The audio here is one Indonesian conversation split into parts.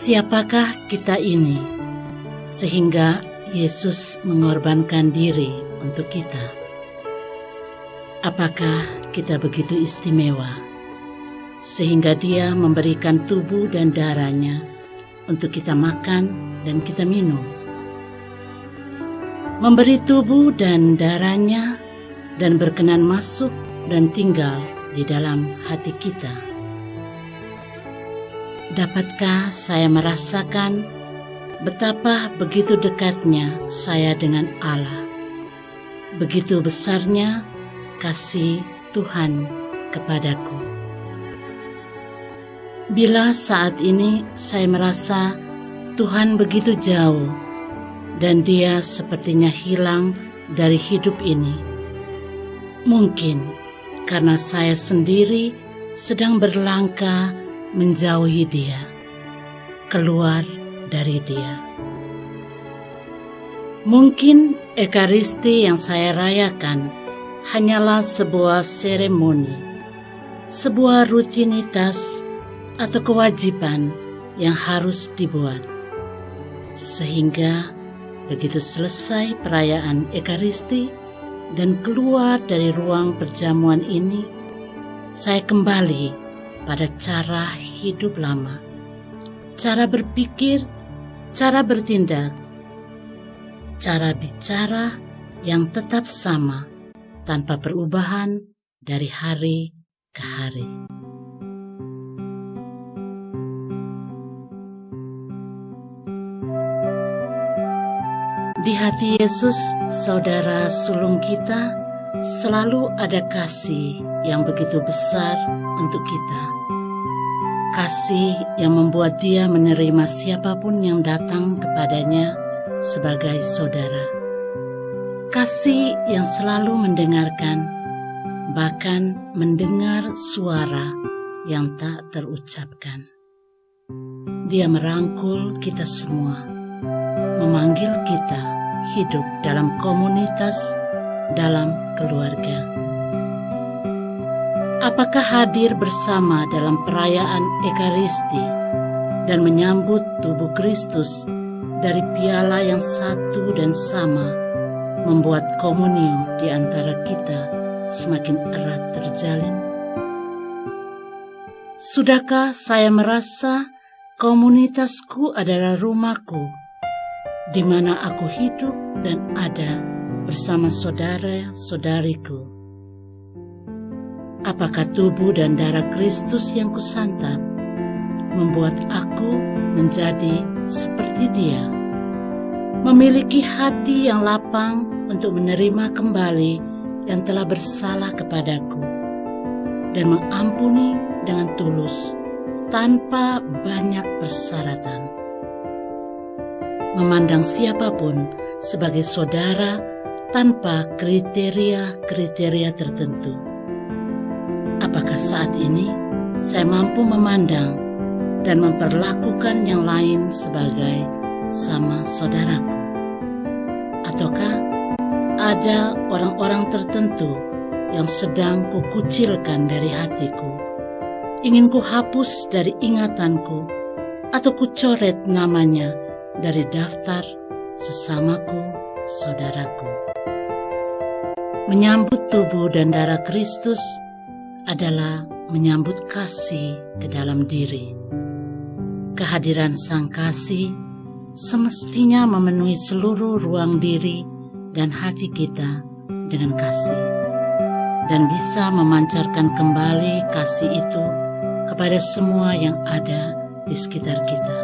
Siapakah kita ini sehingga Yesus mengorbankan diri untuk kita? Apakah kita begitu istimewa sehingga Dia memberikan tubuh dan darahnya untuk kita makan dan kita minum? Memberi tubuh dan darahnya dan berkenan masuk dan tinggal di dalam hati kita. Dapatkah saya merasakan betapa begitu dekatnya saya dengan Allah? Begitu besarnya kasih Tuhan kepadaku. Bila saat ini saya merasa Tuhan begitu jauh dan Dia sepertinya hilang dari hidup ini, mungkin karena saya sendiri sedang berlangkah menjauhi Dia, keluar dari Dia. Mungkin Ekaristi yang saya rayakan hanyalah sebuah seremoni, sebuah rutinitas atau kewajiban yang harus dibuat. Sehingga begitu selesai perayaan Ekaristi dan keluar dari ruang perjamuan ini, saya kembali pada cara hidup lama, cara berpikir, cara bertindak, cara bicara yang tetap sama tanpa perubahan dari hari ke hari. Di hati Yesus, saudara sulung kita, selalu ada kasih yang begitu besar untuk kita. Kasih yang membuat Dia menerima siapapun yang datang kepadanya sebagai saudara. Kasih yang selalu mendengarkan, bahkan mendengar suara yang tak terucapkan. Dia merangkul kita semua, memanggil kita hidup dalam komunitas, dalam keluarga. Apakah hadir bersama dalam perayaan Ekaristi dan menyambut tubuh Kristus dari piala yang satu dan sama membuat komunio di antara kita semakin erat terjalin? Sudahkah saya merasa komunitasku adalah rumahku, di mana aku hidup dan ada bersama saudara-saudariku? Apakah tubuh dan darah Kristus yang kusantap membuat aku menjadi seperti Dia, memiliki hati yang lapang untuk menerima kembali yang telah bersalah kepadaku dan mengampuni dengan tulus tanpa banyak persyaratan, memandang siapapun sebagai saudara tanpa kriteria-kriteria tertentu? Apakah saat ini saya mampu memandang dan memperlakukan yang lain sebagai sama saudaraku? Ataukah ada orang-orang tertentu yang sedang kukucilkan dari hatiku, ingin kuhapus dari ingatanku, atau kucoret namanya dari daftar sesamaku saudaraku? Menyambut tubuh dan darah Kristus adalah menyambut kasih ke dalam diri. Kehadiran Sang Kasih semestinya memenuhi seluruh ruang diri dan hati kita dengan kasih, dan bisa memancarkan kembali kasih itu kepada semua yang ada di sekitar kita.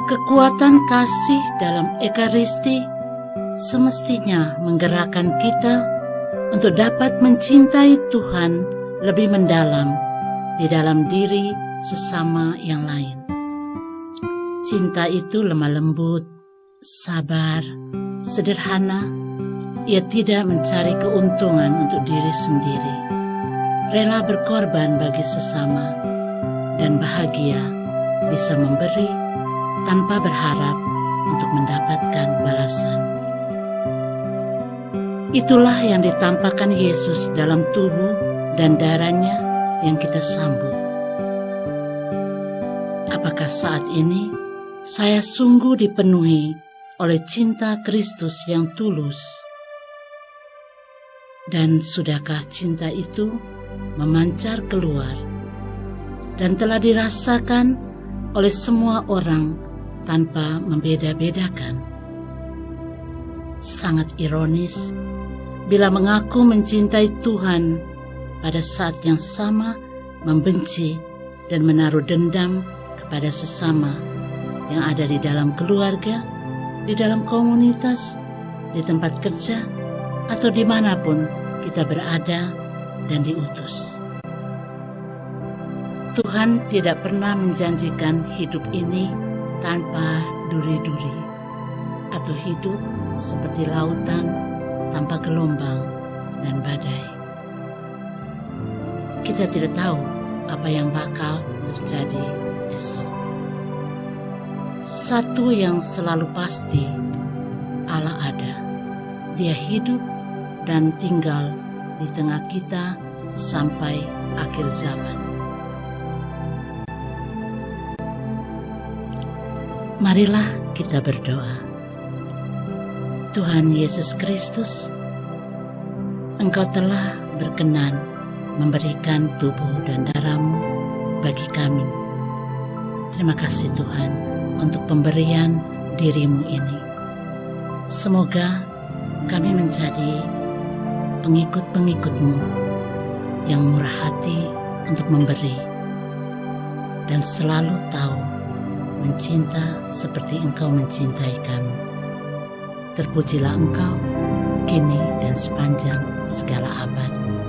Kekuatan kasih dalam Ekaristi semestinya menggerakkan kita untuk dapat mencintai Tuhan lebih mendalam di dalam diri sesama yang lain. Cinta itu lemah lembut, sabar, sederhana. Ia tidak mencari keuntungan untuk diri sendiri, rela berkorban bagi sesama, dan bahagia bisa memberi tanpa berharap untuk mendapatkan balasan. Itulah yang ditampakkan Yesus dalam tubuh dan darahnya yang kita sambut. apakah saat ini saya sungguh dipenuhi oleh cinta Kristus yang tulus? Dan sudahkah cinta itu memancar keluar dan telah dirasakan oleh semua orang tanpa membeda-bedakan? Sangat ironis bila mengaku mencintai Tuhan pada saat yang sama membenci dan menaruh dendam kepada sesama yang ada di dalam keluarga, di dalam komunitas, di tempat kerja, atau dimanapun kita berada dan diutus. Tuhan tidak pernah menjanjikan hidup ini tanpa duri-duri, atau hidup seperti lautan tanpa gelombang dan badai. Kita tidak tahu apa yang bakal terjadi esok. Satu yang selalu pasti, Allah ada. Dia hidup dan tinggal di tengah kita sampai akhir zaman. Marilah kita berdoa. Tuhan Yesus Kristus, Engkau telah berkenan memberikan tubuh dan darah-Mu bagi kami. Terima kasih Tuhan untuk pemberian diri-Mu ini. Semoga kami menjadi pengikut-pengikut-Mu yang murah hati untuk memberi dan selalu tahu mencinta seperti Engkau mencintai kami. Terpujilah Engkau kini dan sepanjang segala abad.